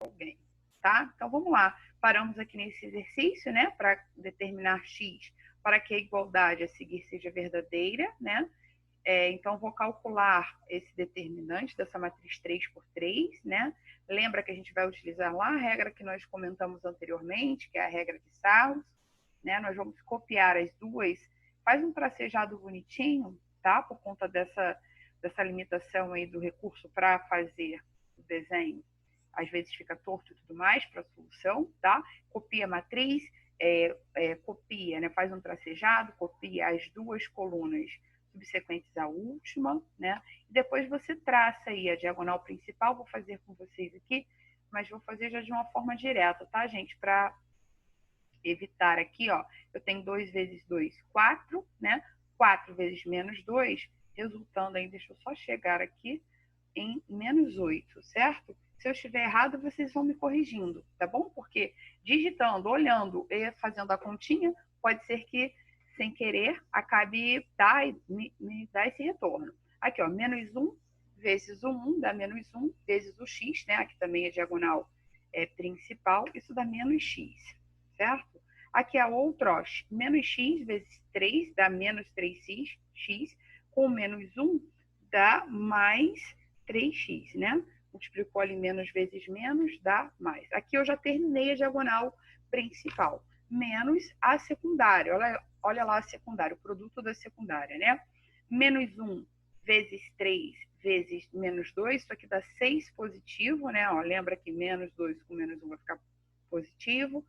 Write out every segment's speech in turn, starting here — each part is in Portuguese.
alguém, tá? Então, vamos lá. Paramos aqui nesse exercício, né, para determinar x para que a igualdade a seguir seja verdadeira, né? Então, vou calcular esse determinante dessa matriz 3 por 3, né? Lembra que a gente vai utilizar lá a regra que nós comentamos anteriormente, que é a regra de Sarros, né? Nós vamos copiar as duas, faz um tracejado bonitinho, tá? Por conta dessa limitação aí do recurso para fazer o desenho. Às vezes fica torto e tudo mais para a solução, tá? Copia a matriz, copia, né? Faz um tracejado, copia as duas colunas subsequentes à última, né? E depois você traça aí a diagonal principal, vou fazer com vocês aqui, mas vou fazer já de uma forma direta, tá, gente? Para evitar aqui, ó, eu tenho 2 vezes 2, 4, né? 4 vezes menos 2, resultando aí, deixa eu só chegar aqui, em menos 8, certo? Se eu estiver errado, vocês vão me corrigindo, tá bom? Porque digitando, olhando e fazendo a continha, pode ser que sem querer, acabe me dar esse retorno. Aqui, ó, menos 1 vezes o 1 dá menos 1 vezes o x, né? Aqui também é diagonal principal, isso dá menos x, certo? Aqui a outra, ó, menos x vezes 3 dá menos 3x, x, com menos 1 dá mais 3x, né? Multiplicou ali menos vezes menos, dá mais. Aqui eu já terminei a diagonal principal. Menos a secundária. Olha lá a secundária, o produto da secundária, né? Menos 1 vezes 3 vezes menos 2, isso aqui dá 6 positivo, né? Ó, lembra que menos 2 com menos 1 vai ficar positivo,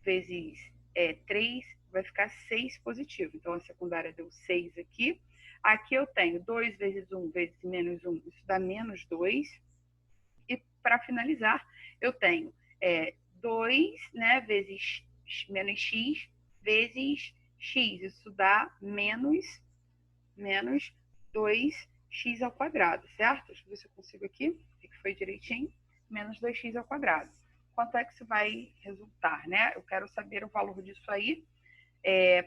vezes 3 vai ficar 6 positivo. Então, a secundária deu 6 aqui. Aqui eu tenho 2 vezes 1 vezes menos 1, isso dá menos 2. E, para finalizar, eu tenho 2, né, vezes menos x vezes x. Isso dá menos 2x ao quadrado, certo? Deixa eu ver se eu consigo aqui, que foi direitinho. Menos 2x ao quadrado. Quanto é que isso vai resultar, né? Eu quero saber o valor disso aí,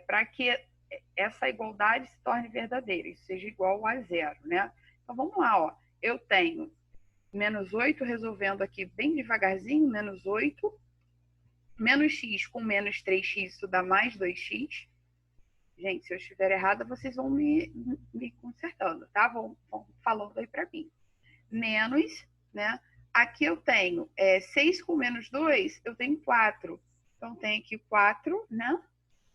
para que essa igualdade se torne verdadeira, isso seja igual a zero, né? Então, vamos lá, ó. Eu tenho menos 8, resolvendo aqui bem devagarzinho, menos 8, menos x com menos 3x, isso dá mais 2x. Gente, se eu estiver errada, vocês vão me consertando, tá? Vão falando aí para mim. Menos, né? Aqui eu tenho 6 com menos 2, eu tenho 4. Então, tem aqui 4, né?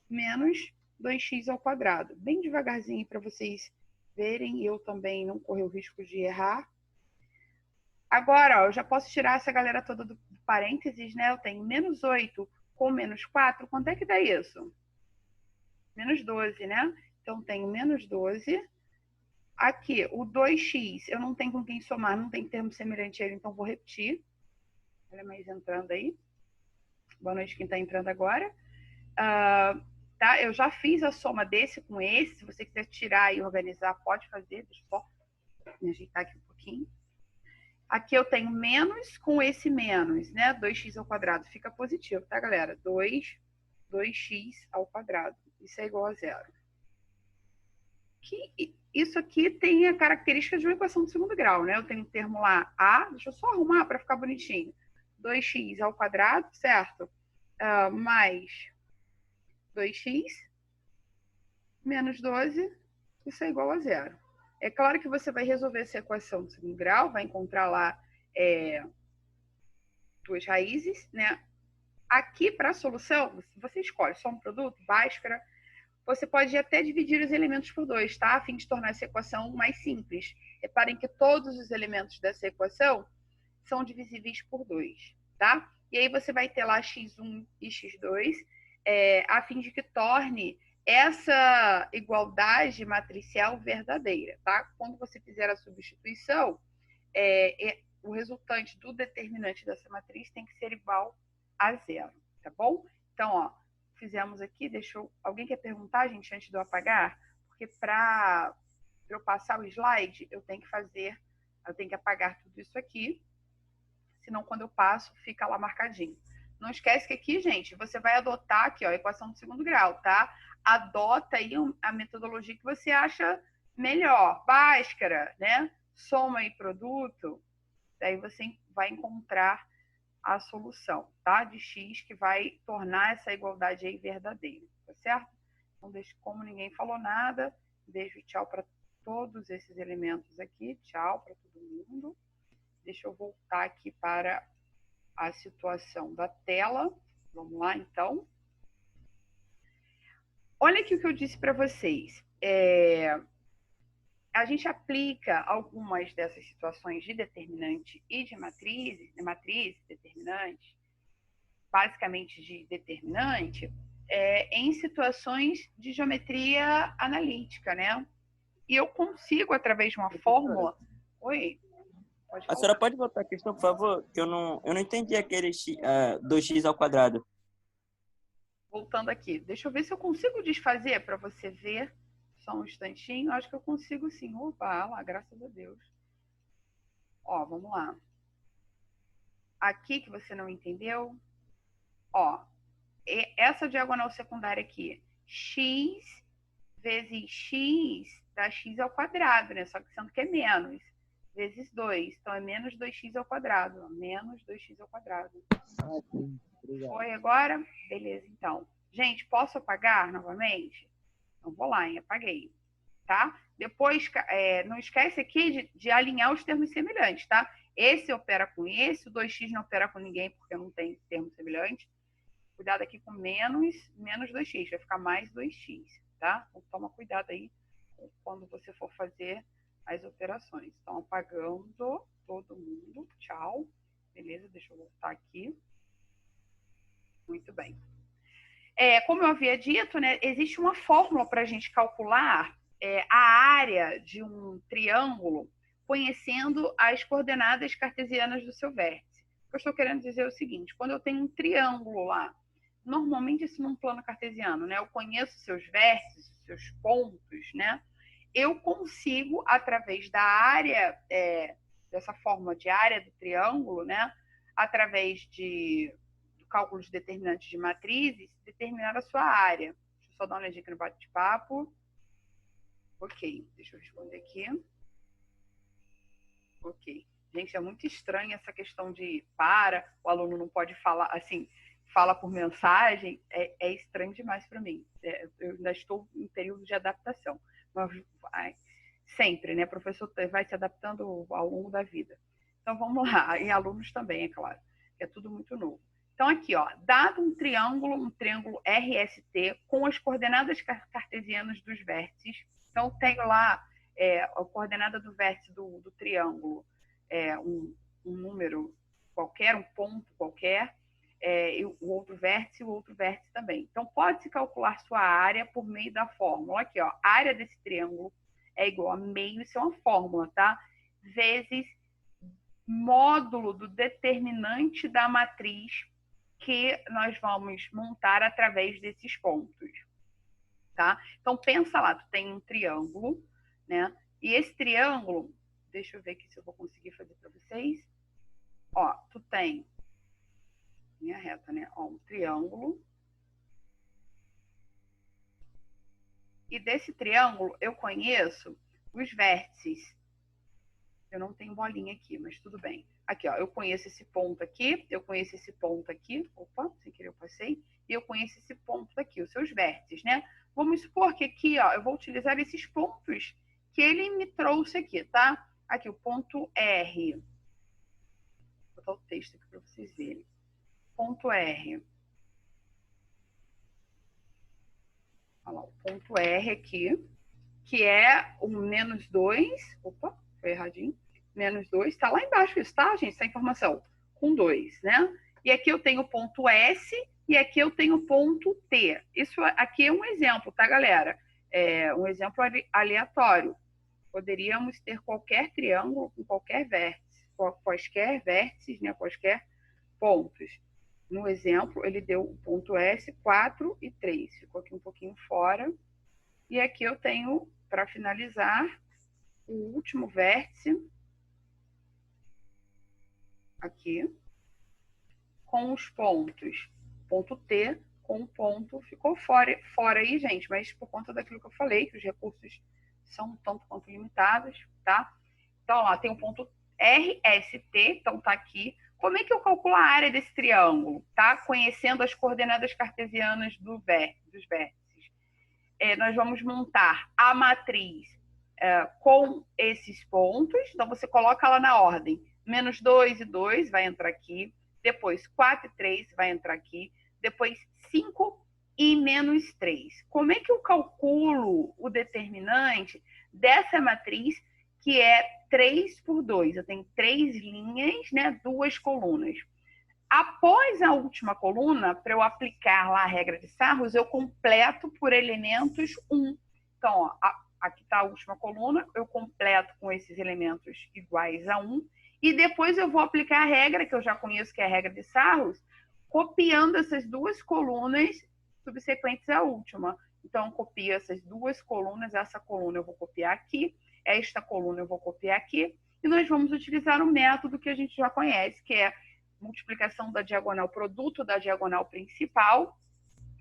Menos 2x ao quadrado. Bem devagarzinho para vocês verem, eu também não correr o risco de errar. Agora, ó, eu já posso tirar essa galera toda do parênteses, né? Eu tenho menos 8 com menos 4. Quanto é que dá isso? Menos 12, né? Então, tenho menos 12. Aqui, o 2x, eu não tenho com quem somar, não tem termo semelhante a ele, então vou repetir. Olha mais entrando aí. Boa noite quem está entrando agora. Tá? Eu já fiz a soma desse com esse. Se você quiser tirar e organizar, pode fazer. Deixa eu só me ajeitar aqui um pouquinho. Aqui eu tenho menos com esse menos, né? 2x ao quadrado fica positivo, tá, galera? 2x ao quadrado. Isso é igual a zero. Isso aqui tem a característica de uma equação de segundo grau, né? Eu tenho um termo lá A, deixa eu só arrumar para ficar bonitinho. 2x ao quadrado, certo? Mais 2x menos 12, isso é igual a zero. É claro que você vai resolver essa equação de segundo grau, vai encontrar lá duas raízes, né? Aqui, para a solução, você escolhe só um produto, Bhaskara. Você pode até dividir os elementos por 2, tá? A fim de tornar essa equação mais simples. Reparem que todos os elementos dessa equação são divisíveis por 2, tá? E aí você vai ter lá x1 e x2, a fim de que torne essa igualdade matricial verdadeira, tá? Quando você fizer a substituição, o resultante do determinante dessa matriz tem que ser igual a zero, tá bom? Então, ó, fizemos aqui, alguém quer perguntar, gente, antes de eu apagar? Porque para eu passar o slide, eu tenho que apagar tudo isso aqui, senão quando eu passo, fica lá marcadinho. Não esquece que aqui, gente, você vai adotar aqui, ó, a equação de segundo grau, tá? Adota aí a metodologia que você acha melhor. Bhaskara, né? Soma e produto. Daí você vai encontrar a solução, tá? De x que vai tornar essa igualdade aí verdadeira, tá certo? Então, como ninguém falou nada, beijo e tchau para todos esses elementos aqui. Tchau para todo mundo. Deixa eu voltar aqui para a situação da tela. Vamos lá, então. Olha aqui o que eu disse para vocês. A gente aplica algumas dessas situações de determinante e de matriz determinante, basicamente de determinante, em situações de geometria analítica, né? E eu consigo, através de uma fórmula... Oi? A senhora pode voltar a questão, por favor? Que eu não entendi aquele 2x ao quadrado. Voltando aqui. Deixa eu ver se eu consigo desfazer para você ver. Só um instantinho. Acho que eu consigo sim. Opa, lá, graças a Deus. Ó, vamos lá. Aqui que você não entendeu. Ó, essa diagonal secundária aqui. X vezes x dá x ao quadrado, né? Só que sendo que é menos. Vezes 2. Então, é menos 2x ao quadrado. Ó, menos 2x ao quadrado. Sim. Obrigado. Foi agora? Beleza, então. Gente, posso apagar novamente? Então, vou lá, hein? Apaguei. Tá? Depois, não esquece aqui de alinhar os termos semelhantes, tá? Esse opera com esse, o 2x não opera com ninguém, porque não tem termo semelhante. Cuidado aqui com menos 2x, vai ficar mais 2x, tá? Então, toma cuidado aí quando você for fazer as operações. Então, apagando todo mundo. Tchau. Beleza, deixa eu voltar aqui. Muito bem. Como eu havia dito, né, existe uma fórmula para a gente calcular a área de um triângulo conhecendo as coordenadas cartesianas do seu vértice. O que eu estou querendo dizer é o seguinte, quando eu tenho um triângulo lá, normalmente isso num plano cartesiano, né, eu conheço seus vértices, seus pontos, né, eu consigo, através da área, dessa fórmula de área do triângulo, né, através do cálculo de determinantes de matrizes, determinar a sua área. Deixa eu só dar uma olhadinha aqui no bate-papo. Ok, deixa eu responder aqui. Ok. Gente, é muito estranho essa questão de o aluno não pode falar, assim, fala por mensagem, é estranho demais para mim. Eu ainda estou em período de adaptação. Mas, sempre, né? O professor vai se adaptando ao longo da vida. Então, vamos lá. E alunos também, é claro. É tudo muito novo. Então, aqui, ó, dado um triângulo RST com as coordenadas cartesianas dos vértices. Então, tenho lá a coordenada do vértice do triângulo, um número qualquer, um ponto qualquer, e o outro vértice também. Então, pode-se calcular sua área por meio da fórmula. Aqui, ó, a área desse triângulo é igual a meio, isso é uma fórmula, tá? Vezes módulo do determinante da matriz que nós vamos montar através desses pontos, tá? Então, pensa lá, tu tem um triângulo, né? E esse triângulo, deixa eu ver aqui se eu vou conseguir fazer para vocês. Ó, tu tem linha reta, né? Ó, um triângulo. E desse triângulo eu conheço os vértices. Eu não tenho bolinha aqui, mas tudo bem. Aqui, ó, eu conheço esse ponto aqui, eu conheço esse ponto aqui. Opa, sem querer eu passei. E eu conheço esse ponto aqui, os seus vértices, né? Vamos supor que aqui, ó, eu vou utilizar esses pontos que ele me trouxe aqui, tá? Aqui, o ponto R. Vou botar o texto aqui para vocês verem. Ponto R. Olha lá, o ponto R aqui, que é o menos 2. Opa, foi erradinho. Menos 2, está lá embaixo isso, tá, gente? Essa informação. Com 2, né? E aqui eu tenho o ponto S e aqui eu tenho o ponto T. Isso aqui é um exemplo, tá, galera? É um exemplo aleatório. Poderíamos ter qualquer triângulo com qualquer vértice, quaisquer vértices, né? Quaisquer pontos. No exemplo, ele deu o ponto S, 4 e 3. Ficou aqui um pouquinho fora. E aqui eu tenho, para finalizar, o último vértice, aqui, com os pontos. Ponto T com o ponto ficou fora aí, gente, mas por conta daquilo que eu falei, que os recursos são tanto quanto limitados, tá? Então, lá tem o ponto RST, então tá aqui Como é que eu calculo a área desse triângulo? Tá? Conhecendo as coordenadas cartesianas dos vértices. Nós vamos montar a matriz com esses pontos. Então, você coloca ela na ordem. Menos 2 e 2 vai entrar aqui. Depois, 4 e 3 vai entrar aqui. Depois, 5 e menos 3. Como é que eu calculo o determinante dessa matriz, que é 3 por 2? Eu tenho 3 linhas, né, 2 colunas. Após a última coluna, para eu aplicar lá a regra de Sarros, eu completo por elementos 1. Então, ó, aqui está a última coluna, eu completo com esses elementos iguais a 1, e depois eu vou aplicar a regra, que eu já conheço, que é a regra de Sarros, copiando essas duas colunas subsequentes à última. Então, eu copio essas duas colunas, essa coluna eu vou copiar aqui, esta coluna eu vou copiar aqui, e nós vamos utilizar o método que a gente já conhece, que é multiplicação da diagonal, produto da diagonal principal,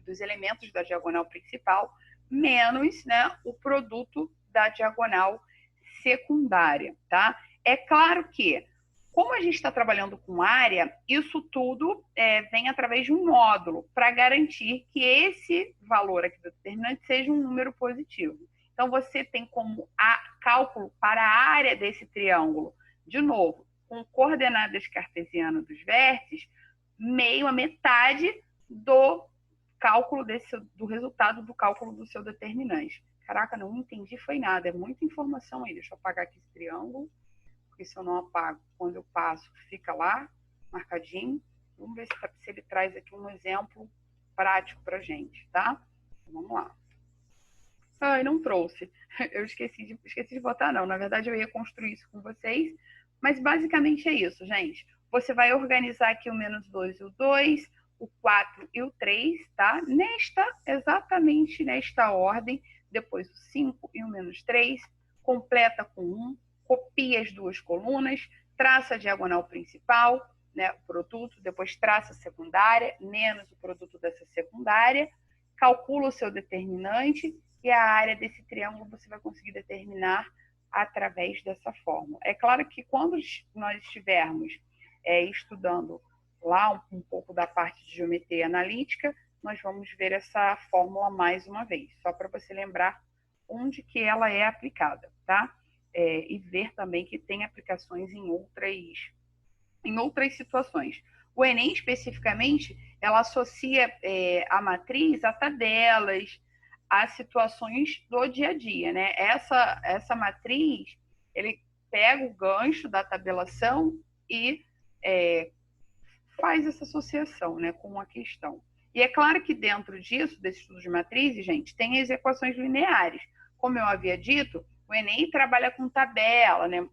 dos elementos da diagonal principal, menos, né, o produto da diagonal secundária, tá? É claro que, como a gente está trabalhando com área, isso tudo vem através de um módulo para garantir que esse valor aqui do determinante seja um número positivo. Então, você tem como cálculo para a área desse triângulo, de novo, com coordenadas cartesianas dos vértices, meio a metade do cálculo do resultado do cálculo do seu determinante. Caraca, não entendi, foi nada, é muita informação aí. Deixa eu apagar aqui esse triângulo, porque se eu não apago, quando eu passo, fica lá, marcadinho. Vamos ver se ele traz aqui um exemplo prático pra gente, tá? Então, vamos lá. Ai, não trouxe. Eu esqueci de botar, não. Na verdade, eu ia construir isso com vocês, mas basicamente é isso, gente. Você vai organizar aqui o menos 2 e o 2, o 4 e o 3, tá? Exatamente nesta ordem. Depois o 5 e o menos 3, completa com 1, copia as duas colunas, traça a diagonal principal, né, o produto, depois traça a secundária, menos o produto dessa secundária, calcula o seu determinante, e a área desse triângulo você vai conseguir determinar através dessa fórmula. É claro que quando nós estivermos estudando lá um pouco da parte de geometria analítica, nós vamos ver essa fórmula mais uma vez, só para você lembrar onde que ela é aplicada, tá? E ver também que tem aplicações em outras situações. O Enem, especificamente, ela associa a matriz a tabelas, a situações do dia a dia, né? Essa matriz, ele pega o gancho da tabelação e faz essa associação, né, com a questão. E é claro que dentro disso, desse estudo de matrizes, gente, tem as equações lineares. Como eu havia dito, o Enem trabalha com tabela, né,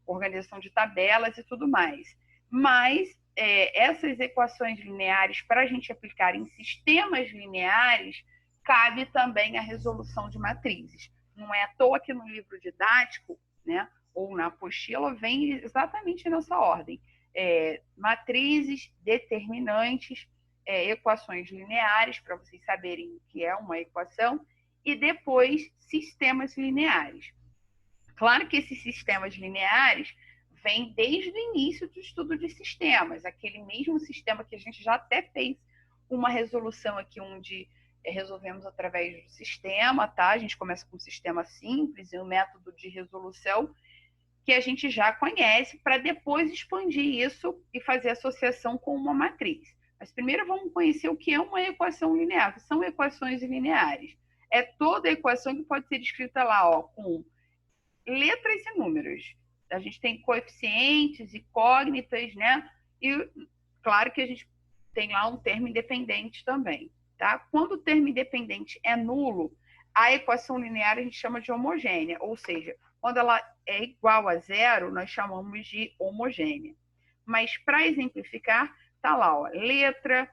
organização de tabelas e tudo mais. Mas essas equações lineares, para a gente aplicar em sistemas lineares, cabe também a resolução de matrizes. Não é à toa que no livro didático, né, ou na apostila, vem exatamente nessa ordem. Matrizes, determinantes, equações lineares, para vocês saberem o que é uma equação, e depois sistemas lineares. Claro que esses sistemas lineares vêm desde o início do estudo de sistemas, aquele mesmo sistema que a gente já até fez uma resolução aqui, onde resolvemos através do sistema, tá? A gente começa com um sistema simples e um método de resolução que a gente já conhece, para depois expandir isso e fazer associação com uma matriz. Mas primeiro vamos conhecer o que é uma equação linear, que são equações lineares. É toda equação que pode ser escrita lá, ó, com letras e números. A gente tem coeficientes, incógnitas, né? E claro que a gente tem lá um termo independente também, tá? Quando o termo independente é nulo, a equação linear a gente chama de homogênea, ou seja, quando ela é igual a zero, nós chamamos de homogênea. Mas para exemplificar, tá lá, ó, letra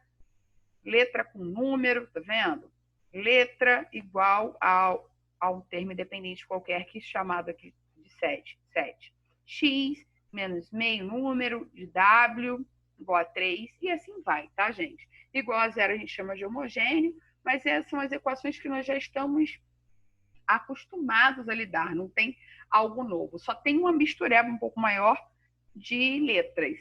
com número, tá vendo? Letra igual a um termo independente qualquer, que é chamado aqui de 7. X menos meio número de W igual a 3, e assim vai, tá, gente? Igual a zero a gente chama de homogêneo, mas essas são as equações que nós já estamos acostumados a lidar, não tem algo novo. Só tem uma mistureba um pouco maior de letras.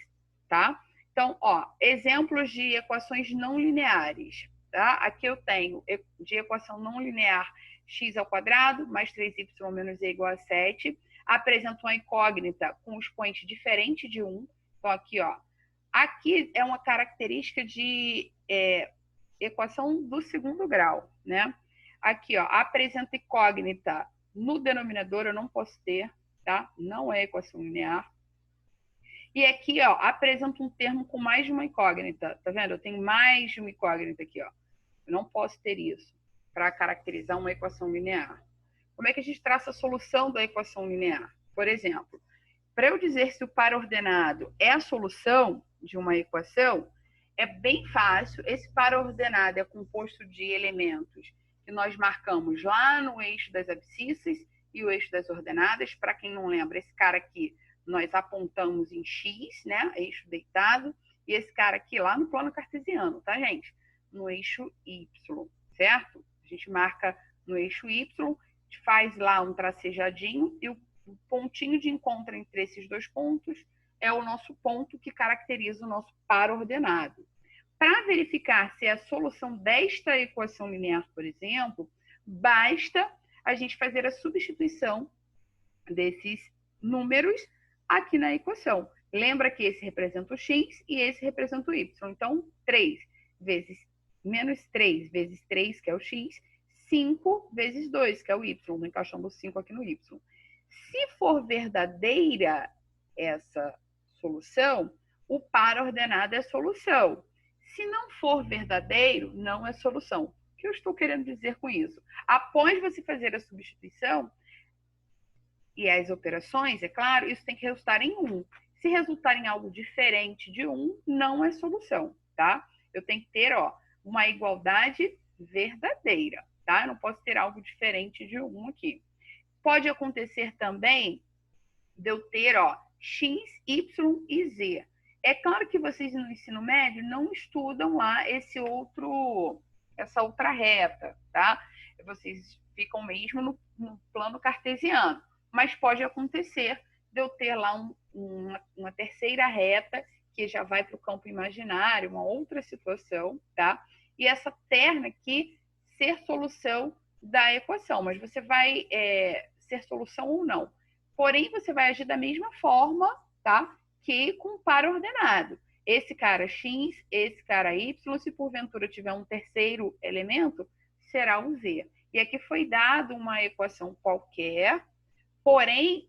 tá? Então, ó, exemplos de equações não lineares, tá? Aqui eu tenho de equação não linear x ao quadrado mais 3y menos z igual a 7. Apresenta uma incógnita com expoente diferente de 1. Então, aqui, ó. Aqui é uma característica de equação do segundo grau, né? Aqui, ó, apresenta incógnita no denominador, eu não posso ter, tá? Não é equação linear. E aqui, ó, apresenta um termo com mais de uma incógnita, tá vendo? Eu tenho mais de uma incógnita aqui, ó. Eu não posso ter isso para caracterizar uma equação linear. Como é que a gente traça a solução da equação linear? Por exemplo, para eu dizer se o par ordenado é a solução de uma equação, é bem fácil. Esse par ordenado é composto de elementos que nós marcamos lá no eixo das abscissas e o eixo das ordenadas. Para quem não lembra, esse cara aqui nós apontamos em X, né? Eixo deitado. E esse cara aqui lá no plano cartesiano, tá, gente? No eixo Y, certo? A gente marca no eixo Y, a gente faz lá um tracejadinho e o pontinho de encontro entre esses dois pontos é o nosso ponto que caracteriza o nosso par ordenado. Para verificar se é a solução desta equação linear, por exemplo, basta a gente fazer a substituição desses números aqui na equação. Lembra que esse representa o x e esse representa o y. Então, 3 vezes menos 3 vezes 3, que é o x, 5 vezes 2, que é o y. Estou encaixando o 5 aqui no y. Se for verdadeira essa solução, o par ordenado é solução. Se não for verdadeiro, não é solução. O que eu estou querendo dizer com isso? Após você fazer a substituição e as operações, é claro, isso tem que resultar em 1. Se resultar em algo diferente de 1, não é solução, tá? Eu tenho que ter, ó, uma igualdade verdadeira, tá? Eu não posso ter algo diferente de 1 aqui. Pode acontecer também de eu ter, ó, x, y e z. É claro que vocês no ensino médio não estudam lá essa outra reta, tá? Vocês ficam mesmo no plano cartesiano. Mas pode acontecer de eu ter lá uma terceira reta que já vai para o campo imaginário, uma outra situação, tá? E essa terna aqui ser solução da equação, mas você vai ser solução ou não. Porém, você vai agir da mesma forma, tá? Que com o par ordenado. Esse cara x, esse cara y, se porventura tiver um terceiro elemento, será o z. E aqui foi dado uma equação qualquer, porém,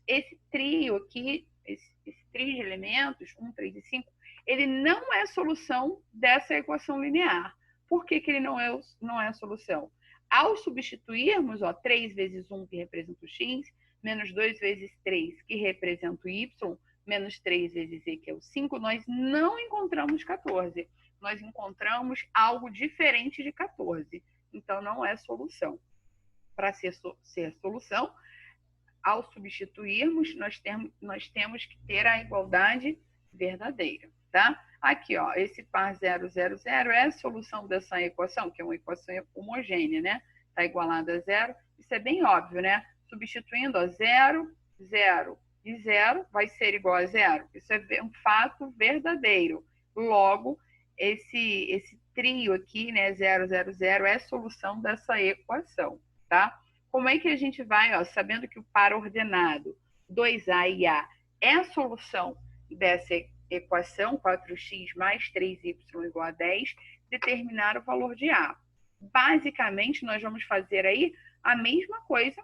esse trio aqui, esse trio de elementos, 1, 3 e 5, ele não é solução dessa equação linear. Por que ele não é a solução? Ao substituirmos, ó, 3 vezes 1, que representa o x, menos 2 vezes 3, que representa o y, menos 3 vezes z, que é o 5, nós não encontramos 14. Nós encontramos algo diferente de 14. Então, não é solução. Para ser solução, ao substituirmos, nós temos que ter a igualdade verdadeira, tá? Aqui, ó, esse par 0, 0, 0 é a solução dessa equação, que é uma equação homogênea, né? Está igualada a 0. Isso é bem óbvio, né? Substituindo, ó, 0, 0 e 0 vai ser igual a 0. Isso é um fato verdadeiro. Logo, esse trio aqui, né, 0, 0, 0, é a solução dessa equação, tá? Como é que a gente vai, ó, sabendo que o par ordenado 2A e A é a solução dessa equação, 4x mais 3y igual a 10, determinar o valor de A. Basicamente, nós vamos fazer aí a mesma coisa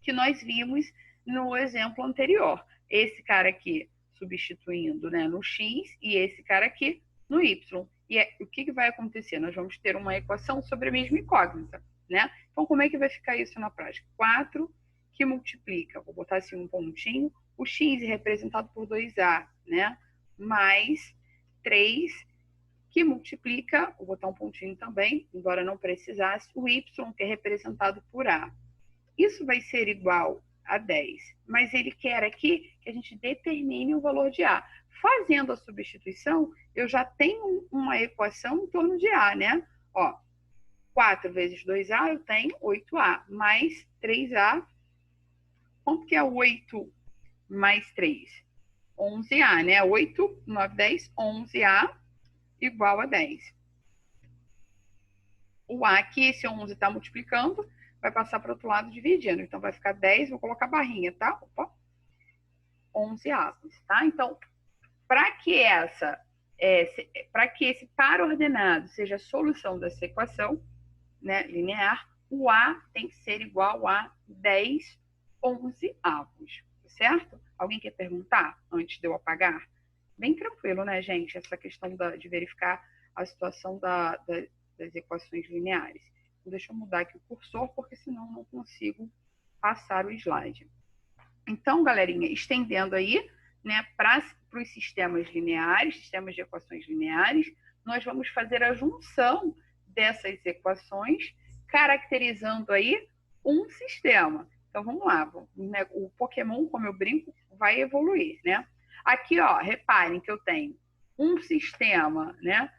que nós vimos no exemplo anterior. Esse cara aqui substituindo, né, no x e esse cara aqui no y. E o que vai acontecer? Nós vamos ter uma equação sobre a mesma incógnita, né? Então, como é que vai ficar isso na prática? 4 que multiplica, vou botar assim um pontinho, o x é representado por 2a, né? Mais 3 que multiplica, vou botar um pontinho também, embora não precisasse, o y, que é representado por a. Isso vai ser igual a 10, mas ele quer aqui que a gente determine o valor de a. Fazendo a substituição, eu já tenho uma equação em torno de a, né? Ó, 4 vezes 2a, eu tenho 8a, mais 3a. Quanto que é 8 mais 3? 11A, né? 8, 9, 10, 11A igual a 10. O A aqui, esse 11 está multiplicando, vai passar para o outro lado dividindo. Então, vai ficar 10, vou colocar barrinha, tá? Opa. 11A, tá? Então, para que esse par ordenado seja a solução dessa equação, né, linear, o A tem que ser igual a 10 11avos, certo? Alguém quer perguntar antes de eu apagar? Bem tranquilo, né, gente? Essa questão de verificar a situação das equações lineares. Então, deixa eu mudar aqui o cursor, porque senão não consigo passar o slide. Então, galerinha, estendendo aí, né, para os sistemas lineares, sistemas de equações lineares, nós vamos fazer a junção dessas equações, caracterizando aí um sistema. Então, vamos lá. Né, o Pokémon, como eu brinco, vai evoluir, né? Aqui, ó, reparem que eu tenho um sistema, né,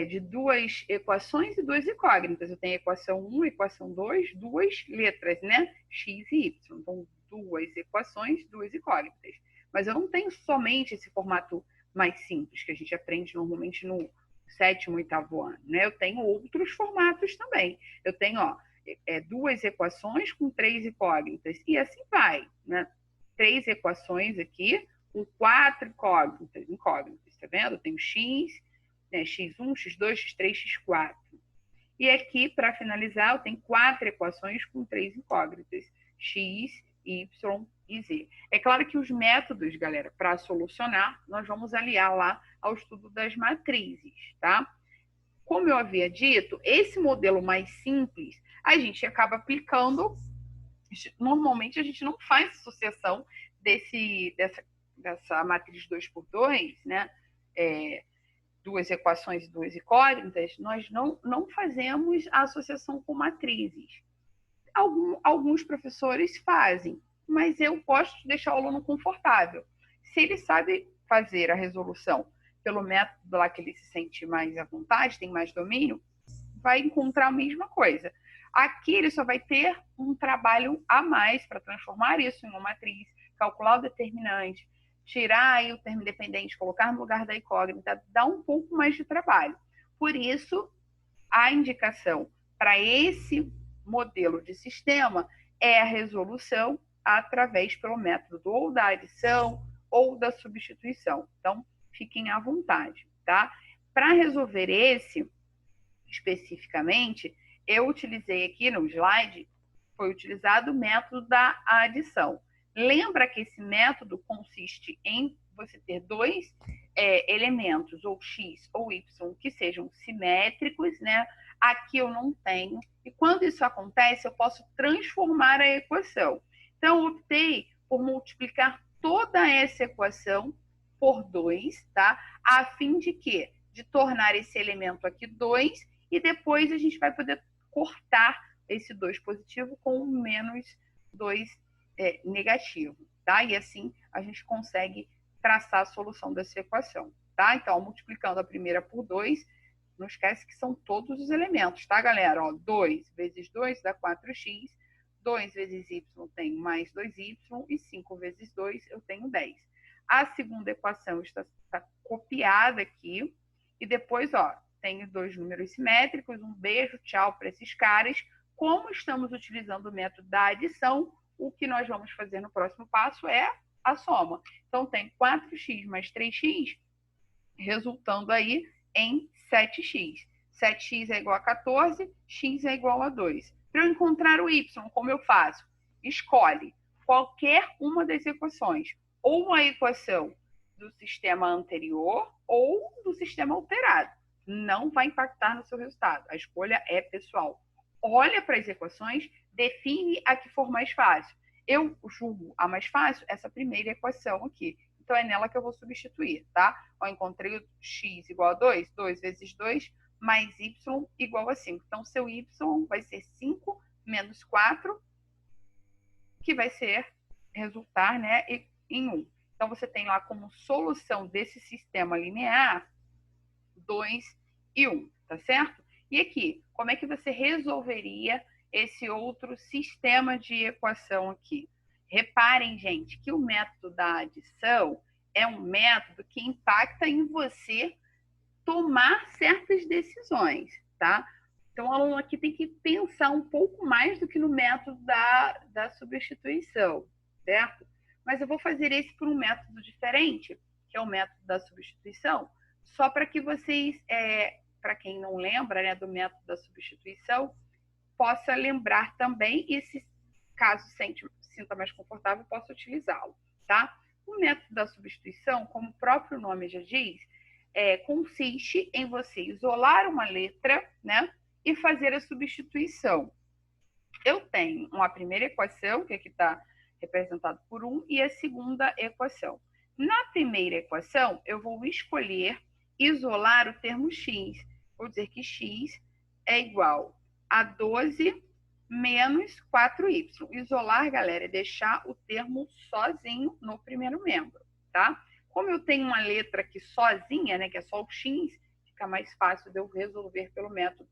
de duas equações e duas incógnitas. Eu tenho a equação 1, equação 2, duas letras, né? X e Y. Então, duas equações, duas incógnitas. Mas eu não tenho somente esse formato mais simples, que a gente aprende normalmente no 7º, 8º ano, né? Eu tenho outros formatos também. Eu tenho, ó, duas equações com 3 incógnitas. E assim vai, né? 3 equações aqui com 4 incógnitas, tá vendo? Eu tenho X, né, x1, x2, x3, x4. E aqui, para finalizar, eu tenho 4 equações com 3 incógnitas, x, y e z. É claro que os métodos, galera, para solucionar, nós vamos aliar lá ao estudo das matrizes, tá? Como eu havia dito, esse modelo mais simples, a gente acaba aplicando, normalmente a gente não faz associação dessa matriz 2 por 2, né? Duas equações e duas incógnitas, nós não fazemos a associação com matrizes. Alguns professores fazem, mas eu gosto de deixar o aluno confortável. Se ele sabe fazer a resolução pelo método lá que ele se sente mais à vontade, tem mais domínio, vai encontrar a mesma coisa. Aqui ele só vai ter um trabalho a mais para transformar isso em uma matriz, calcular o determinante, tirar aí o termo independente, colocar no lugar da incógnita, dá um pouco mais de trabalho. Por isso, a indicação para esse modelo de sistema é a resolução através pelo método ou da adição ou da substituição. Então, fiquem à vontade, tá? Para resolver esse especificamente, eu utilizei aqui no slide, foi utilizado o método da adição. Lembra que esse método consiste em você ter dois elementos, ou x ou y, que sejam simétricos, né? Aqui eu não tenho. E quando isso acontece, eu posso transformar a equação. Então, eu optei por multiplicar toda essa equação por 2, tá? A fim de quê? De tornar esse elemento aqui 2, e depois a gente vai poder cortar esse 2 positivo com o menos 2 negativo, tá? E assim a gente consegue traçar a solução dessa equação, tá? Então, multiplicando a primeira por 2, não esquece que são todos os elementos, tá, galera? Ó, 2 vezes 2 dá 4x, 2 vezes y tem mais 2y, e 5 vezes 2 eu tenho 10. A segunda equação está copiada aqui, e depois, ó, tenho dois números simétricos, um beijo, tchau para esses caras. Como estamos utilizando o método da adição, o que nós vamos fazer no próximo passo é a soma. Então, tem 4x mais 3x, resultando aí em 7x. 7x é igual a 14, x é igual a 2. Para eu encontrar o y, como eu faço? Escolhe qualquer uma das equações, ou a equação do sistema anterior ou do sistema alterado. Não vai impactar no seu resultado. A escolha é pessoal. Olha para as equações, define a que for mais fácil. Eu julgo a mais fácil essa primeira equação aqui. Então, é nela que eu vou substituir, tá? Eu encontrei o x igual a 2, 2 vezes 2, mais y igual a 5. Então, seu y vai ser 5 menos 4, que vai resultar, né, em 1. Então, você tem lá como solução desse sistema linear 2 e 1, tá certo? E aqui, como é que você resolveria esse outro sistema de equação aqui? Reparem, gente, que o método da adição é um método que impacta em você tomar certas decisões, tá? Então, o aluno aqui tem que pensar um pouco mais do que no método da substituição, certo? Mas eu vou fazer esse por um método diferente, que é o método da substituição, só para que vocês, para quem não lembra, né, do método da substituição, possa lembrar também e, se caso sinta mais confortável, possa utilizá-lo, tá? O método da substituição, como o próprio nome já diz, consiste em você isolar uma letra, né, e fazer a substituição. Eu tenho uma primeira equação, que aqui está representado por 1, e a segunda equação. Na primeira equação, eu vou escolher isolar o termo x. Vou dizer que x é igual a 12 menos 4y. Isolar, galera, é deixar o termo sozinho no primeiro membro, tá? Como eu tenho uma letra aqui sozinha, né, que é só o x, fica mais fácil de eu resolver pelo método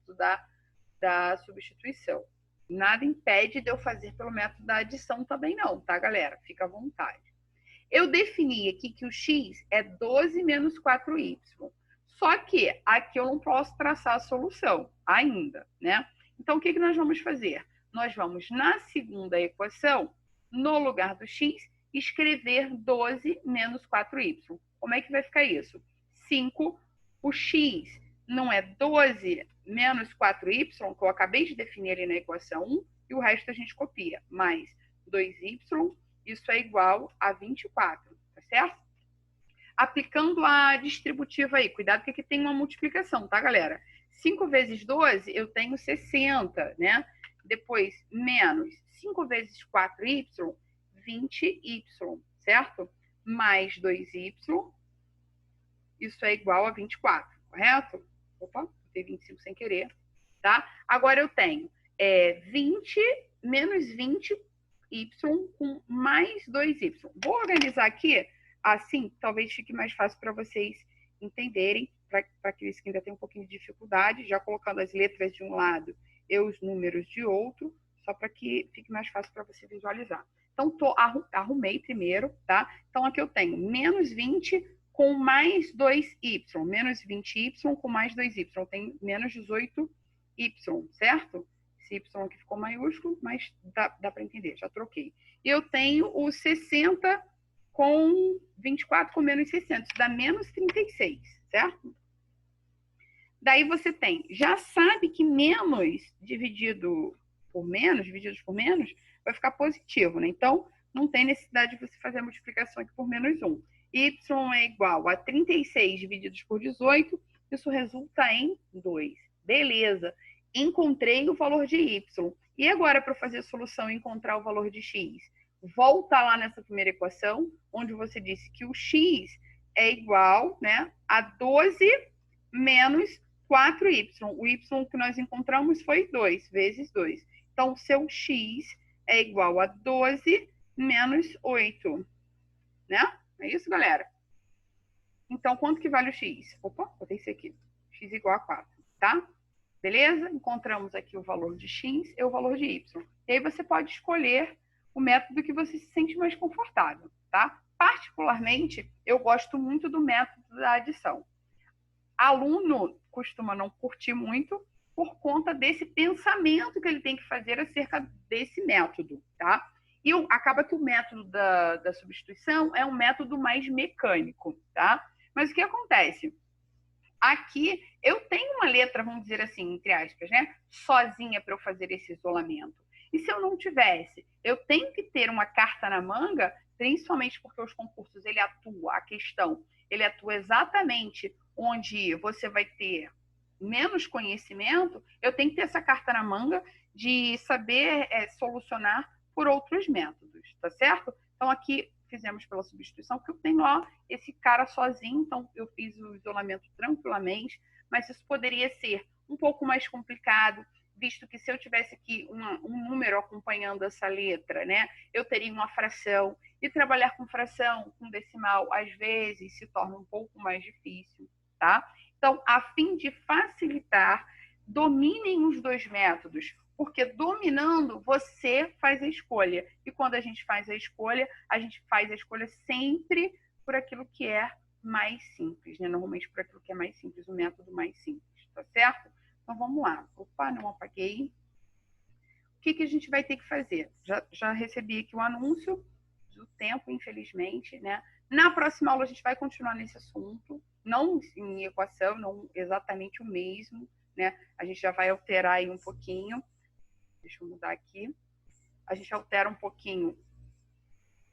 da substituição. Nada impede de eu fazer pelo método da adição também não, tá, galera? Fica à vontade. Eu defini aqui que o x é 12 menos 4y. Só que aqui eu não posso traçar a solução ainda, né? Então, o que nós vamos fazer? Nós vamos, na segunda equação, no lugar do x, escrever 12 menos 4y. Como é que vai ficar isso? 5, o x não é 12 menos 4y, que eu acabei de definir ali na equação 1, e o resto a gente copia, mais 2y, isso é igual a 24, tá certo? Aplicando a distributiva aí, cuidado que aqui tem uma multiplicação, tá, galera? 5 vezes 12, eu tenho 60, né? Depois, menos 5 vezes 4y, 20y, certo? Mais 2y, isso é igual a 24, correto? Opa, botei 25 sem querer, tá? Agora eu tenho 20 menos 20y com mais 2y. Vou organizar aqui assim, talvez fique mais fácil para vocês entenderem, para aqueles que ainda têm um pouquinho de dificuldade, já colocando as letras de um lado e os números de outro, só para que fique mais fácil para você visualizar. Então, arrumei primeiro, tá? Então, aqui eu tenho menos 20 com mais 2y, menos 20y com mais 2y, eu tenho menos 18y, certo? Esse y aqui ficou maiúsculo, mas dá para entender, já troquei. E eu tenho o 60 com 24 com menos 600, dá menos 36, certo? Daí você tem, já sabe que menos divididos por menos, vai ficar positivo, né? Então, não tem necessidade de você fazer a multiplicação aqui por menos 1. Y é igual a 36 divididos por 18, isso resulta em 2. Beleza, encontrei o valor de y. E agora, para fazer a solução e encontrar o valor de x? Volta lá nessa primeira equação, onde você disse que o x é igual, né, a 12 menos 4y. O y que nós encontramos foi 2 vezes 2. Então, o seu x é igual a 12 menos 8. Né? É isso, galera? Então, quanto que vale o x? Opa, botei isso aqui. X igual a 4, tá? Beleza? Encontramos aqui o valor de x e o valor de y. E aí você pode escolher o método que você se sente mais confortável, tá? Particularmente, eu gosto muito do método da adição. Aluno costuma não curtir muito por conta desse pensamento que ele tem que fazer acerca desse método, tá? E acaba que o método da substituição é um método mais mecânico, tá? Mas o que acontece? Aqui eu tenho uma letra, vamos dizer assim, entre aspas, né? Sozinha para eu fazer esse isolamento. E se eu não tivesse? Eu tenho que ter uma carta na manga, principalmente porque os concursos, ele atua exatamente onde você vai ter menos conhecimento, eu tenho que ter essa carta na manga de saber solucionar por outros métodos, tá certo? Então, aqui fizemos pela substituição, porque eu tenho lá esse cara sozinho, então eu fiz o isolamento tranquilamente, mas isso poderia ser um pouco mais complicado, visto que se eu tivesse aqui um número acompanhando essa letra, né, eu teria uma fração, e trabalhar com fração, com decimal, às vezes se torna um pouco mais difícil, tá? Então, a fim de facilitar, dominem os dois métodos, porque dominando, você faz a escolha. E quando a gente faz a escolha sempre por aquilo que é mais simples, né? Normalmente por aquilo que é mais simples, o método mais simples, tá certo? Então vamos lá. Opa, não apaguei. O que a gente vai ter que fazer? Já recebi aqui o anúncio do tempo, infelizmente, né? Na próxima aula a gente vai continuar nesse assunto, não em equação, não exatamente o mesmo, né? A gente já vai alterar aí um pouquinho. Deixa eu mudar aqui. A gente altera um pouquinho.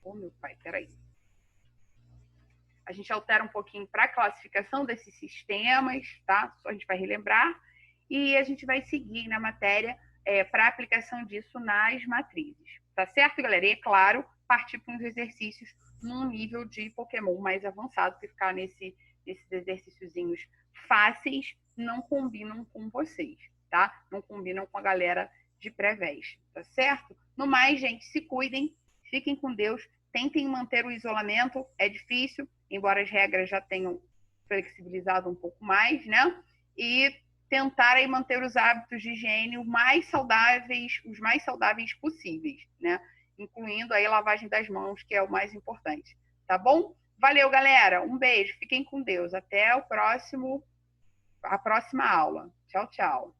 Oh, meu pai, peraí. A gente altera um pouquinho para a classificação desses sistemas, tá? Só a gente vai relembrar. E a gente vai seguir na matéria para a aplicação disso nas matrizes. Tá certo, galera? E, é claro, partir para uns exercícios num nível de Pokémon mais avançado, que ficar nesses exercíciozinhos fáceis não combinam com vocês, tá? Não combinam com a galera de pré-veste, tá certo? No mais, gente, se cuidem, fiquem com Deus, tentem manter o isolamento, é difícil, embora as regras já tenham flexibilizado um pouco mais, né? E tentar aí manter os hábitos de higiene os mais saudáveis possíveis, né? Incluindo aí a lavagem das mãos, que é o mais importante, tá bom? Valeu, galera. Um beijo, fiquem com Deus. Até a próxima aula. Tchau, tchau.